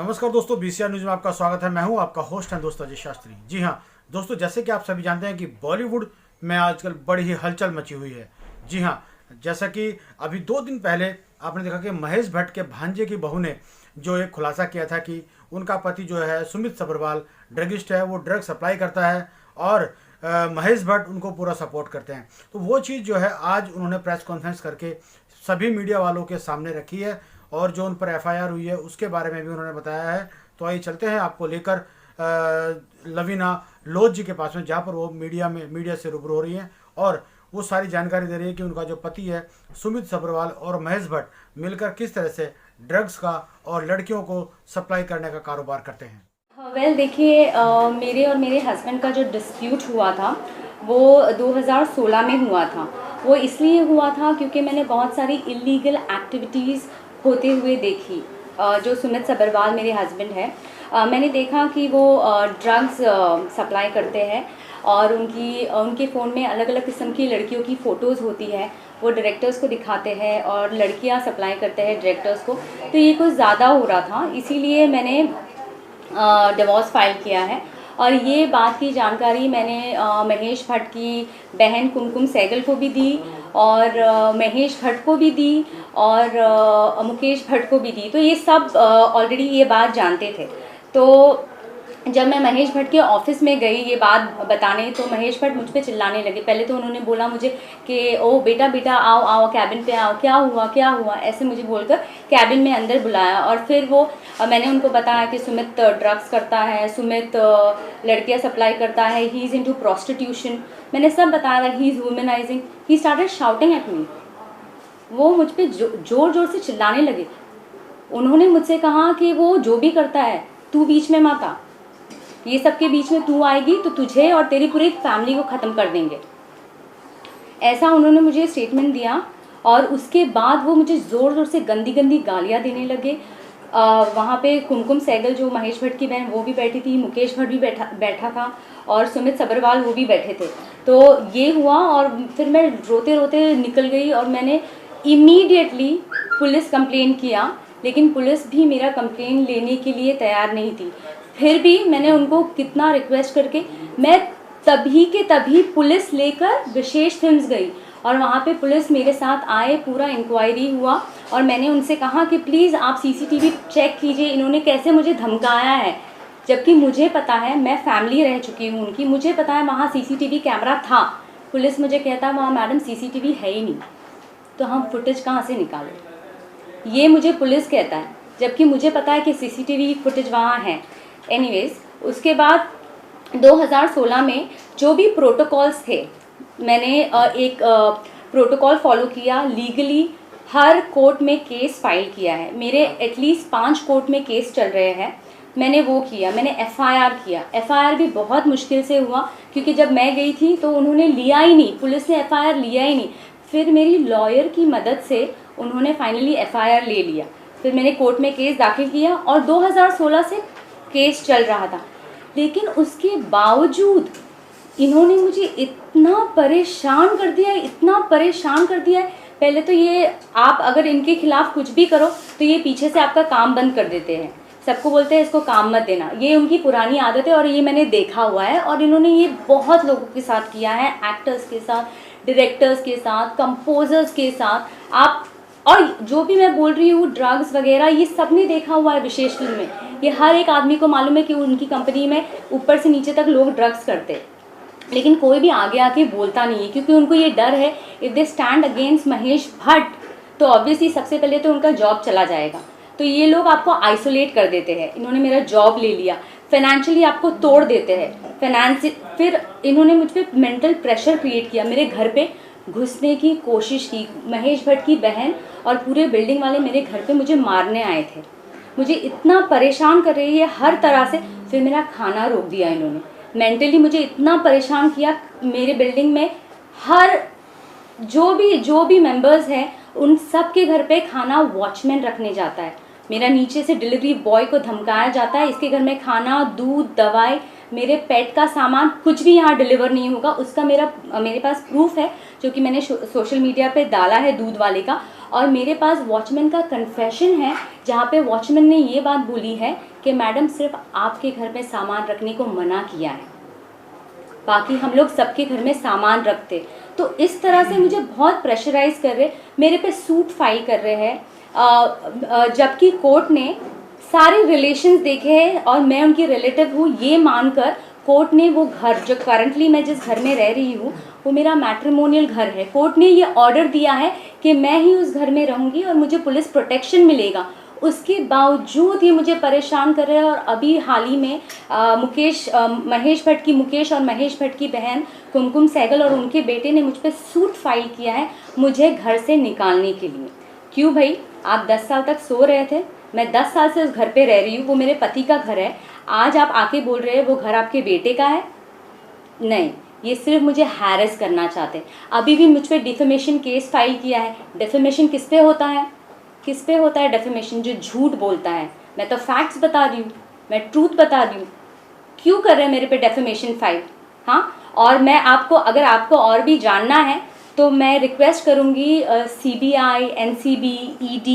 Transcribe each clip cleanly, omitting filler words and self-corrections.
नमस्कार दोस्तों, BCR news में आपका स्वागत है। मैं हूं आपका होस्ट है दोस्त अजय शास्त्री। जी हां दोस्तों, जैसे कि आप सभी जानते हैं कि बॉलीवुड में आजकल बड़ी ही हलचल मची हुई है। जी हां, जैसा कि अभी 2 दिन पहले आपने देखा कि महेश भट्ट के भांजे की बहू ने जो एक खुलासा किया था कि उनका पति जो है सुमित सब्रवाल ड्रगिस्ट है, वो ड्रग सप्लाई करता है और महेश भट्ट उनको पूरा सपोर्ट करते हैं। तो वो चीज़ जो है आज उन्होंने प्रेस कॉन्फ्रेंस करके सभी मीडिया वालों के सामने रखी है और जो उन पर एफआईआर हुई है उसके बारे में भी उन्होंने बताया है। तो आइए चलते हैं आपको लेकर लवीना लोध जी के पास में, जहाँ पर वो मीडिया से रूबरू हो रही हैं और वो सारी जानकारी दे रही है कि उनका जो पति है सुमित सब्रवाल और महेश भट्ट मिलकर किस तरह से ड्रग्स का और लड़कियों को सप्लाई करने का कारोबार करते हैं। देखिए, मेरे और मेरे हस्बैंड का जो डिस्प्यूट हुआ था वो 2016 में हुआ था। वो इसलिए हुआ था क्योंकि मैंने बहुत सारी इलीगल एक्टिविटीज़ होते हुए देखी। जो सुमित सब्रवाल मेरे हस्बैंड है, मैंने देखा कि वो ड्रग्स सप्लाई करते हैं और उनके फ़ोन में अलग अलग किस्म की लड़कियों की फ़ोटोज़ होती है। वो डायरेक्टर्स को दिखाते हैं और लड़कियां सप्लाई करते हैं डायरेक्टर्स को। तो ये कुछ ज़्यादा हो रहा था, इसीलिए मैंने डिवोर्स फाइल किया है। और ये बात की जानकारी मैंने महेश भट्ट की बहन कुमकुम सहगल को भी दी और महेश भट्ट को भी दी और मुकेश भट्ट को भी दी। तो ये सब ऑलरेडी ये बात जानते थे। तो जब मैं महेश भट्ट के ऑफिस में गई ये बात बताने, तो महेश भट्ट मुझ पे चिल्लाने लगे। पहले तो उन्होंने बोला मुझे कि ओ बेटा बेटा आओ आओ कैबिन पे आओ, क्या हुआ ऐसे मुझे बोलकर कैबिन में अंदर बुलाया। और फिर वो मैंने उनको बताया कि सुमित ड्रग्स करता है, सुमित लड़कियां सप्लाई करता है, ही इज़ इनटू प्रोस्टिट्यूशन। मैंने सब बताया, he is womanising. He started shouting at me. वो मुझ पर जोर जोर से चिल्लाने लगे। उन्होंने मुझसे कहा कि वो जो भी करता है तू बीच में मत आ, ये सब के बीच में तू आएगी तो तुझे और तेरी पूरी फैमिली को ख़त्म कर देंगे। ऐसा उन्होंने मुझे स्टेटमेंट दिया। और उसके बाद वो मुझे ज़ोर ज़ोर से गंदी गंदी गालियाँ देने लगे। वहाँ पे कुमकुम सहगल जो महेश भट्ट की बहन वो भी बैठी थी, मुकेश भट्ट भी बैठा था और सुमित सब्रवाल वो भी बैठे थे। तो ये हुआ और फिर मैं रोते रोते निकल गई और मैंने इमीडिएटली पुलिस कंप्लेन किया, लेकिन पुलिस भी मेरा कंप्लेन लेने के लिए तैयार नहीं थी। फिर भी मैंने उनको कितना रिक्वेस्ट करके मैं तभी के तभी पुलिस लेकर विशेष फिल्म्स गई और वहाँ पे पुलिस मेरे साथ आए, पूरा इंक्वायरी हुआ और मैंने उनसे कहा कि प्लीज़ आप सीसीटीवी चेक कीजिए, इन्होंने कैसे मुझे धमकाया है। जबकि मुझे पता है, मैं फैमिली रह चुकी हूँ उनकी, मुझे पता है वहाँ सीसीटीवी कैमरा था। पुलिस मुझे कहता वहाँ मैडम सीसीटीवी है ही नहीं, तो हम फुटेज कहाँ से निकालें, ये मुझे पुलिस कहता है, जबकि मुझे पता है कि सीसीटीवी फुटेज वहाँ है। एनीवेज, उसके बाद 2016 में जो भी प्रोटोकॉल्स थे, मैंने एक प्रोटोकॉल फॉलो किया। लीगली हर कोर्ट में केस फाइल किया है। मेरे एटलीस्ट 5 कोर्ट में केस चल रहे हैं। मैंने वो किया, मैंने एफआईआर किया। एफआईआर भी बहुत मुश्किल से हुआ क्योंकि जब मैं गई थी तो उन्होंने लिया ही नहीं, पुलिस ने एफआईआर लिया ही नहीं। फिर मेरी लॉयर की मदद से उन्होंने फाइनली एफआईआर ले लिया। फिर मैंने कोर्ट में केस दाखिल किया और 2016 से केस चल रहा था। लेकिन उसके बावजूद इन्होंने मुझे इतना परेशान कर दिया है, इतना परेशान कर दिया है। पहले तो ये, आप अगर इनके खिलाफ कुछ भी करो तो ये पीछे से आपका काम बंद कर देते हैं, सबको बोलते हैं इसको काम मत देना। ये उनकी पुरानी आदत है और ये मैंने देखा हुआ है और इन्होंने ये बहुत लोगों के साथ किया है, एक्टर्स के साथ, डायरेक्टर्स के साथ, कंपोजर्स के साथ। आप और जो भी मैं बोल रही हूँ ड्रग्स वगैरह, ये सब ने देखा हुआ है विशेष फिल्म में। ये हर एक आदमी को मालूम है कि उनकी कंपनी में ऊपर से नीचे तक लोग ड्रग्स करते हैं, लेकिन कोई भी आगे आके बोलता नहीं है क्योंकि उनको ये डर है if they stand against Mahesh Bhatt तो ऑब्वियसली सबसे पहले तो उनका जॉब चला जाएगा। तो ये लोग आपको आइसोलेट कर देते हैं। इन्होंने मेरा जॉब ले लिया, फाइनेंशियली आपको तोड़ देते हैं। फिर इन्होंने मुझ पर मेंटल प्रेशर क्रिएट किया, मेरे घर पे घुसने की कोशिश की। महेश भट्ट की बहन और पूरे बिल्डिंग वाले मेरे घर पे मुझे मारने आए थे। मुझे इतना परेशान कर रही है हर तरह से। फिर मेरा खाना रोक दिया इन्होंने, मेंटली मुझे इतना परेशान किया। मेरे बिल्डिंग में हर जो भी मेंबर्स हैं उन सब के घर पे खाना वॉचमैन रखने जाता है। मेरा नीचे से डिलीवरी बॉय को धमकाया जाता है, इसके घर में खाना, दूध, दवाई, मेरे पेट का सामान कुछ भी यहाँ डिलीवर नहीं होगा। उसका मेरे पास प्रूफ है जो कि मैंने सोशल मीडिया पे डाला है दूध वाले का। और मेरे पास वॉचमैन का कन्फेशन है जहाँ पे वॉचमैन ने ये बात बोली है कि मैडम सिर्फ आपके घर में सामान रखने को मना किया है, बाकी हम लोग सबके घर में सामान रखते। तो इस तरह से मुझे बहुत प्रेशराइज कर रहे, मेरे पे सूट फाइल कर रहे हैं, जबकि कोर्ट ने सारे रिलेशंस देखे हैं और मैं उनकी रिलेटिव हूँ ये मानकर कोर्ट ने वो घर जो करंटली मैं जिस घर में रह रही हूँ वो मेरा मैट्रिमोनियल घर है, कोर्ट ने ये ऑर्डर दिया है कि मैं ही उस घर में रहूँगी और मुझे पुलिस प्रोटेक्शन मिलेगा। उसके बावजूद ये मुझे परेशान कर रहे हैं। और अभी हाल ही में मुकेश और महेश भट्ट की बहन कुमकुम सहगल और उनके बेटे ने मुझ पर सूट फाइल किया है मुझे घर से निकालने के लिए। क्यों भाई, आप 10 साल तक सो रहे थे, मैं 10 साल से उस घर पे रह रही हूँ, वो मेरे पति का घर है, आज आप आके बोल रहे हैं वो घर आपके बेटे का है? नहीं, ये सिर्फ मुझे हैरेस करना चाहते हैं। अभी भी मुझ पर डिफेमेशन केस फाइल किया है। डिफेमेशन किस पे होता है? किस पे होता है डिफेमेशन? जो झूठ बोलता है। मैं तो फैक्ट्स बता रही हूँ, मैं ट्रूथ बता रही हूँ। क्यों कर रहे हैं मेरे पे डिफेमेशन फाइल? हाँ, और मैं आपको, अगर आपको और भी जानना है तो मैं रिक्वेस्ट करूँगी CBI, NCB, ED,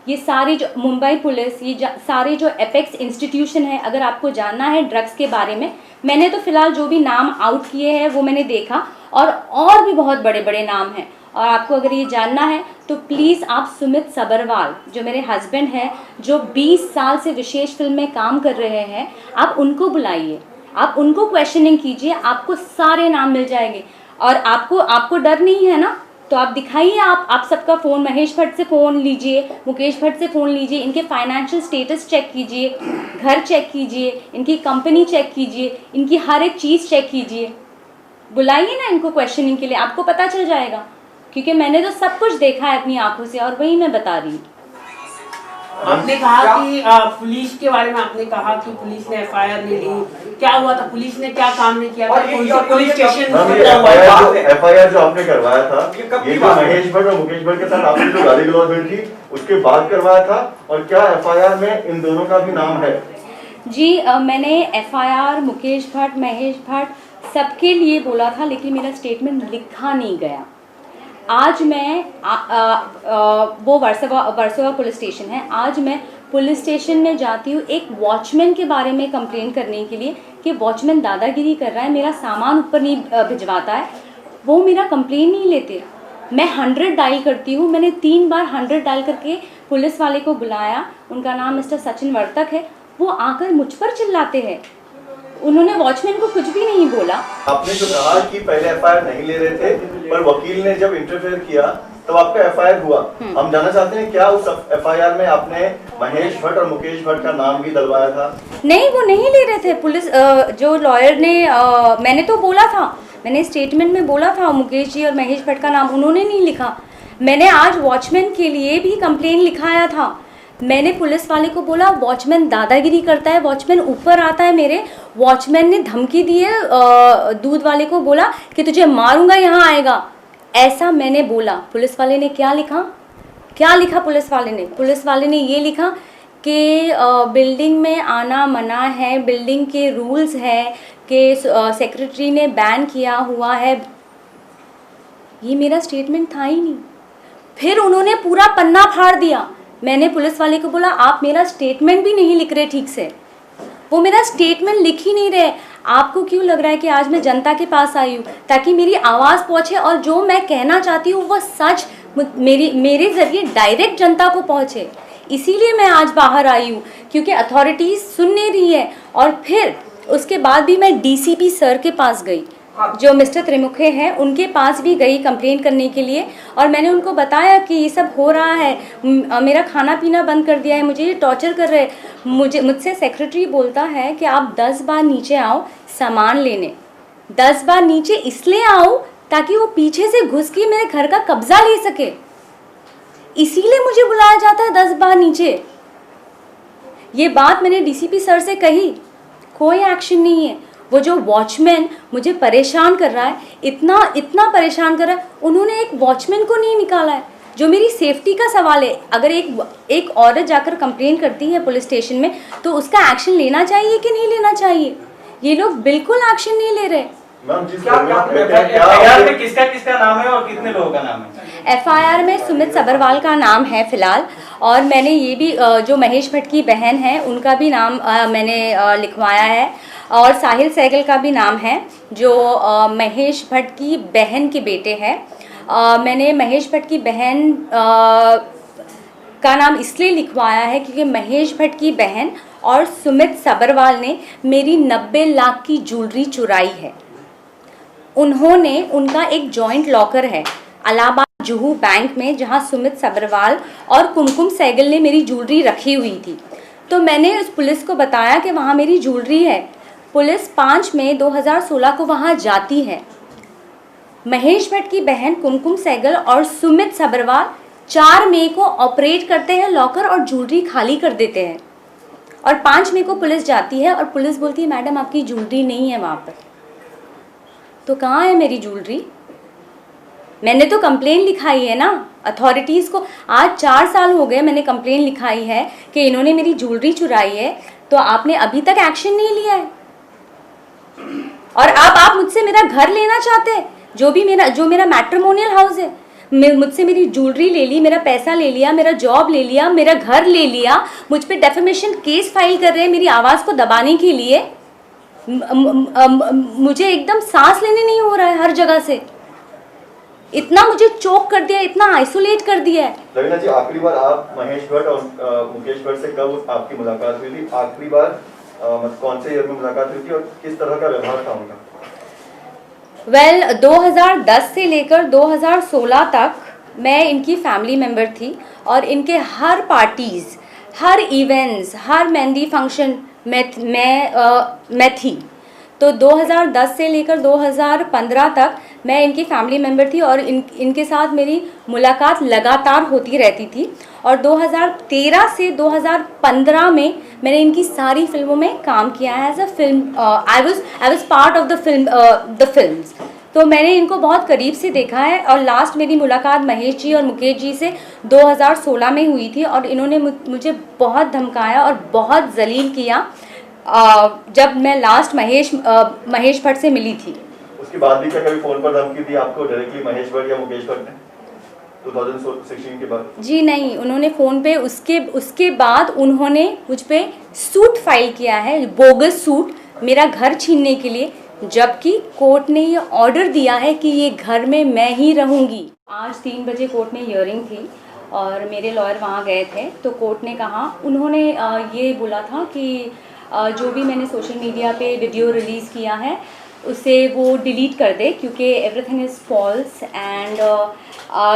ये सारी जो मुंबई पुलिस, ये सारे जो एपेक्स इंस्टीट्यूशन है, अगर आपको जानना है ड्रग्स के बारे में, मैंने तो फ़िलहाल जो भी नाम आउट किए हैं वो मैंने देखा और भी बहुत बड़े बड़े नाम हैं। और आपको अगर ये जानना है तो प्लीज़ आप सुमित सबरवाल जो मेरे हस्बैंड हैं, जो 20 साल से विशेष फिल्म में काम कर रहे हैं, आप उनको बुलाइए, आप उनको क्वेश्चनिंग कीजिए, आपको सारे नाम मिल जाएंगे। और आपको डर नहीं है ना, तो आप दिखाइए, आप सबका फ़ोन, महेश भट्ट से फ़ोन लीजिए, मुकेश भट्ट से फ़ोन लीजिए, इनके फाइनेंशियल स्टेटस चेक कीजिए, घर चेक कीजिए, इनकी कंपनी चेक कीजिए, इनकी हर एक चीज़ चेक कीजिए। बुलाइए ना इनको क्वेश्चनिंग के लिए, आपको पता चल जाएगा, क्योंकि मैंने तो सब कुछ देखा है अपनी आंखों से और वही मैं बता रही हूँ। आपने कहा कि पुलिस के बारे में आपने कहा कि पुलिस ने FIR नहीं ली, क्या हुआ था? पुलिस ने क्या काम नहीं किया था? पुलिस स्टेशन FIR जो आपने करवाया था, ये जो महेश भट्ट और मुकेश भट्ट के साथ आपने जो गाली गलौज हुई थी उसके बाद करवाया था, और क्या FIR में इन दोनों का भी नाम है? जी, मैंने FIR मुकेश भट्ट, महेश भट्ट सबके लिए बोला था, लेकिन मेरा स्टेटमेंट लिखा नहीं गया। आज मैं वो वर्सोवा पुलिस स्टेशन है, आज मैं पुलिस स्टेशन में जाती हूँ एक वॉचमैन के बारे में कंप्लेन करने के लिए कि वॉचमैन दादागिरी कर रहा है, मेरा सामान ऊपर नहीं भिजवाता है। वो मेरा कंप्लेन नहीं लेते। मैं 100 डायल करती हूँ, मैंने 3 बार 100 डायल करके पुलिस वाले को बुलाया, उनका नाम मिस्टर सचिन वर्तक है, वो आकर मुझ पर चिल्लाते हैं। उन्होंने वॉचमैन को कुछ भी नहीं बोला। आपने जो कहा कि पहले FIR नहीं ले रहे थे, पर वकील ने जब इंटरफेयर किया तब आपका FIR हुआ। हम जानना चाहते हैं क्या उस FIR में आपने महेश भट्ट और मुकेश भट्ट का नाम भी डलवाया था? नहीं, वो नहीं ले रहे थे। पुलिस जो लॉयर ने, मैंने तो बोला था, मैंने स्टेटमेंट में बोला था मुकेश जी और महेश भट्ट का नाम, उन्होंने नहीं लिखा। मैंने आज वॉचमैन के लिए भी कंप्लेन लिखाया था। मैंने पुलिस वाले को बोला वॉचमैन दादागिरी करता है, वॉचमैन ऊपर आता है मेरे, वॉचमैन ने धमकी दी है, दूध वाले को बोला कि तुझे मारूंगा, यहाँ आएगा, ऐसा मैंने बोला। पुलिस वाले ने क्या लिखा पुलिस वाले ने ये लिखा कि बिल्डिंग में आना मना है, बिल्डिंग के रूल्स है कि सेक्रेटरी ने बैन किया हुआ है। ये मेरा स्टेटमेंट था ही नहीं। फिर उन्होंने पूरा पन्ना फाड़ दिया। मैंने पुलिस वाले को बोला आप मेरा स्टेटमेंट भी नहीं लिख रहे ठीक से, वो मेरा स्टेटमेंट लिख ही नहीं रहे। आपको क्यों लग रहा है कि आज मैं जनता के पास आई हूँ ताकि मेरी आवाज़ पहुँचे और जो मैं कहना चाहती हूँ वो सच मेरे ज़रिए डायरेक्ट जनता को पहुँचे? इसीलिए मैं आज बाहर आई हूँ, क्योंकि अथॉरिटीज़ सुन नहीं रही है। और फिर उसके बाद भी मैं DCP सर के पास गई, जो मिस्टर त्रिमुखे हैं, उनके पास भी गई कंप्लेन करने के लिए, और मैंने उनको बताया कि ये सब हो रहा है, मेरा खाना पीना बंद कर दिया है, मुझे ये टॉर्चर कर रहे हैं। मुझसे सेक्रेटरी बोलता है कि आप 10 बार नीचे आओ सामान लेने, 10 बार नीचे इसलिए आओ ताकि वो पीछे से घुस के मेरे घर का कब्जा ले सके, इसीलिए मुझे बुलाया जाता है 10 बार नीचे। ये बात मैंने DCP सर से कही, कोई एक्शन नहीं है। वो जो वॉचमैन मुझे परेशान कर रहा है, इतना परेशान कर रहा है, उन्होंने एक वॉचमैन को नहीं निकाला है। जो मेरी सेफ्टी का सवाल है, अगर एक औरत जाकर कंप्लेन करती है पुलिस स्टेशन में तो उसका एक्शन लेना चाहिए कि नहीं लेना चाहिए? ये लोग बिल्कुल एक्शन नहीं ले रहे। मैम जिस क्या एफआईआर में किसका किसका नाम है और कितने लोगों का नाम है? एफआईआर में सुमित सबरवाल का नाम है फ़िलहाल, और मैंने ये भी जो महेश भट्ट की बहन है उनका भी नाम मैंने लिखवाया है, और साहिल सहगल का भी नाम है जो महेश भट्ट की बहन के बेटे हैं। मैंने महेश भट्ट की बहन का नाम इसलिए लिखवाया है क्योंकि महेश भट्ट की बहन और सुमित सबरवाल ने मेरी 90 लाख की ज्वेलरी चुराई है। उन्होंने, उनका एक जॉइंट लॉकर है इलाहाबाद जुहू बैंक में, जहां सुमित सबरवाल और कुमकुम सहगल ने मेरी ज्वेलरी रखी हुई थी। तो मैंने उस पुलिस को बताया कि वहां मेरी ज्वेलरी है। पुलिस 5 मई 2016 को वहां जाती है। महेश भट्ट की बहन कुमकुम सहगल और सुमित सबरवाल 4 मई को ऑपरेट करते हैं लॉकर और ज्वेलरी खाली कर देते हैं, और 5 मई को पुलिस जाती है और पुलिस बोलती है मैडम आपकी ज्वेलरी नहीं है वहाँ पर। तो कहाँ है मेरी ज्वेलरी? मैंने तो कंप्लेन लिखाई है ना अथॉरिटीज़ को। आज 4 साल हो गए मैंने कंप्लेन लिखाई है कि इन्होंने मेरी ज्वेलरी चुराई है, तो आपने अभी तक एक्शन नहीं लिया है। और अब आप मुझसे मेरा घर लेना चाहते हैं, जो मेरा मैट्रिमोनियल हाउस है। मुझसे मेरी ज्वेलरी ले ली, मेरा पैसा ले लिया, मेरा जॉब ले लिया, मेरा घर ले लिया, मुझ पे डेफेमेशन केस फाइल कर रहे हैं मेरी आवाज़ को दबाने के लिए। मुझे एकदम सांस लेने नहीं हो रहा है हर जगह से। इतना मुझे चोक कर दिया, इतना आइसोलेट कर दिया है। लवीना जी, आखिरी बार आप महेश भट्ट और मुकेश भट्ट से कब आपकी मुलाकात हुई थी? आखिरी बार कौन से ईयर में मुलाकात हुई थी और किस तरह का व्यवहार था उनका? 2010 से लेकर 2016 तक मैं इनकी फैमिली मेम्बर थी, और इनके हर पार्टीज़, हर इवेंट्स, हर मेहंदी फंक्शन मैं थी। तो 2010 से लेकर 2015 तक मैं इनकी फैमिली मेम्बर थी, और इनके साथ मेरी मुलाकात लगातार होती रहती थी। और 2013 से 2015 में मैंने इनकी सारी फिल्मों में काम किया है as a film. I was part of the films. तो मैंने इनको बहुत करीब से देखा है, और लास्ट मेरी मुलाकात महेश जी और मुकेश जी से 2016 में हुई थी, और इन्होंने मुझे बहुत धमकाया और बहुत जलील किया जब मैं लास्ट महेश भट्ट से मिली थी। उसके बाद भी क्या कभी फोन पर धमकी दी आपको डायरेक्टली महेश भट्ट या मुकेश भट्ट ने 2016 के बाद? जी नहीं, उन्होंने फ़ोन पे उसके बाद उन्होंने मुझ पे सूट फाइल किया है, बोगस सूट, मेरा घर छीनने के लिए, जबकि कोर्ट ने ये ऑर्डर दिया है कि ये घर में मैं ही रहूँगी। आज 3 बजे कोर्ट में हियरिंग थी और मेरे लॉयर वहाँ गए थे। तो कोर्ट ने कहा, उन्होंने ये बोला था कि जो भी मैंने सोशल मीडिया पे वीडियो रिलीज़ किया है उसे वो डिलीट कर दे, क्योंकि everything is false and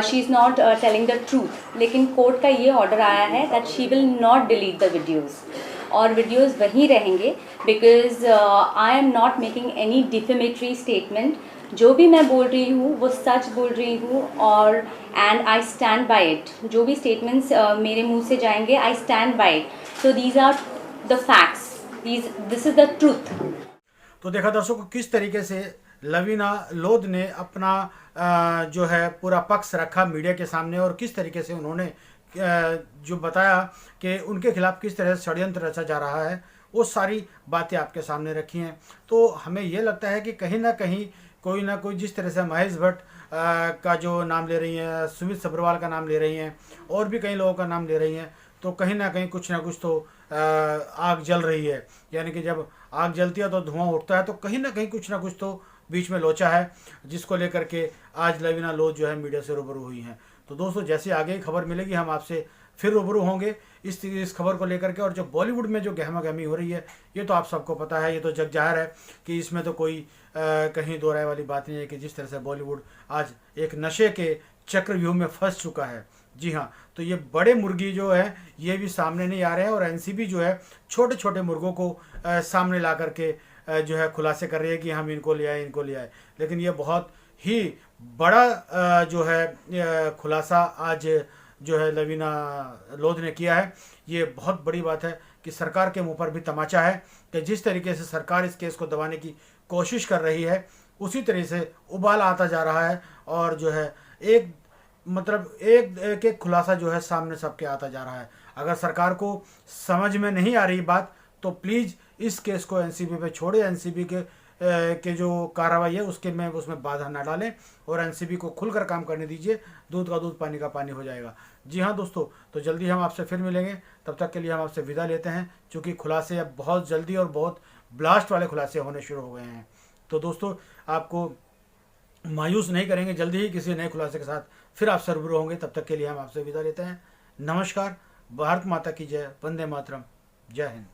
she is not telling the truth. लेकिन कोर्ट का ये ऑर्डर आया है that she will not delete the videos, और वीडियोज़ वहीं रहेंगे, because I am not making any defamatory statement. जो भी मैं बोल रही हूँ वो सच बोल रही हूँ, और and I stand by it. जो भी स्टेटमेंट्स मेरे मुंह से जाएंगे, I stand by it. So these are the facts, this is the truth. तो देखा दर्शकों किस तरीके से लवीना लोध ने अपना जो है पूरा पक्ष रखा मीडिया के सामने, और किस तरीके से उन्होंने जो बताया कि उनके खिलाफ किस तरह से षड्यंत्र रचा जा रहा है, वो सारी बातें आपके सामने रखी हैं। तो हमें ये लगता है कि कहीं ना कहीं कोई ना कोई, जिस तरह से महेश भट्ट का जो नाम ले रही हैं, सुमित सबरवाल का नाम ले रही हैं, और भी कई लोगों का नाम ले रही हैं, तो कहीं ना कहीं कुछ ना कुछ तो आग जल रही है। यानी कि जब आग जलती है तो धुआं उठता है, तो कहीं ना कहीं कुछ ना कुछ तो बीच में लोचा है, जिसको लेकर के आज लवीना लोध जो है मीडिया से रूबरू हुई हैं। तो दोस्तों, जैसे आगे खबर मिलेगी हम आपसे फिर रूबरू होंगे इस खबर को लेकर के। और जो बॉलीवुड में जो गहमा गहमी हो रही है, ये तो आप सबको पता है, ये तो जग जाहिर है कि इसमें तो कोई कहीं दो राय वाली बात नहीं है कि जिस तरह से बॉलीवुड आज एक नशे के चक्रव्यूह में फंस चुका है। जी हाँ, तो ये बड़े मुर्गी जो है ये भी सामने नहीं आ रहे हैं, और एनसीबी जो है छोटे छोटे मुर्गों को सामने ला करके जो है खुलासे कर रही है कि हम इनको ले आए। लेकिन ये बहुत ही बड़ा जो है खुलासा आज जो है लवीना लोध ने किया है। ये बहुत बड़ी बात है कि सरकार के मुंह पर भी तमाचा है कि जिस तरीके से सरकार इस केस को दबाने की कोशिश कर रही है, उसी तरह से उबाल आता जा रहा है, और जो है एक एक खुलासा जो है सामने सबके आता जा रहा है। अगर सरकार को समझ में नहीं आ रही बात, तो प्लीज़ इस केस को एनसीबी पे छोड़े, एनसीबी के के जो कार्रवाई है उसके में उसमें बाधा ना डालें और एनसीबी को खुलकर काम करने दीजिए। दूध का दूध, पानी का पानी हो जाएगा। जी हाँ दोस्तों, तो जल्दी हम आपसे फिर मिलेंगे। तब तक के लिए हम आपसे विदा लेते हैं, क्योंकि खुलासे अब बहुत जल्दी और बहुत ब्लास्ट वाले खुलासे होने शुरू हो गए हैं। तो दोस्तों, आपको मायूस नहीं करेंगे, जल्दी ही किसी नए खुलासे के साथ फिर आपसे रूबरू होंगे। तब तक के लिए हम आपसे विदा लेते हैं। नमस्कार। भारत माता की जय। वंदे मातरम। जय हिंद।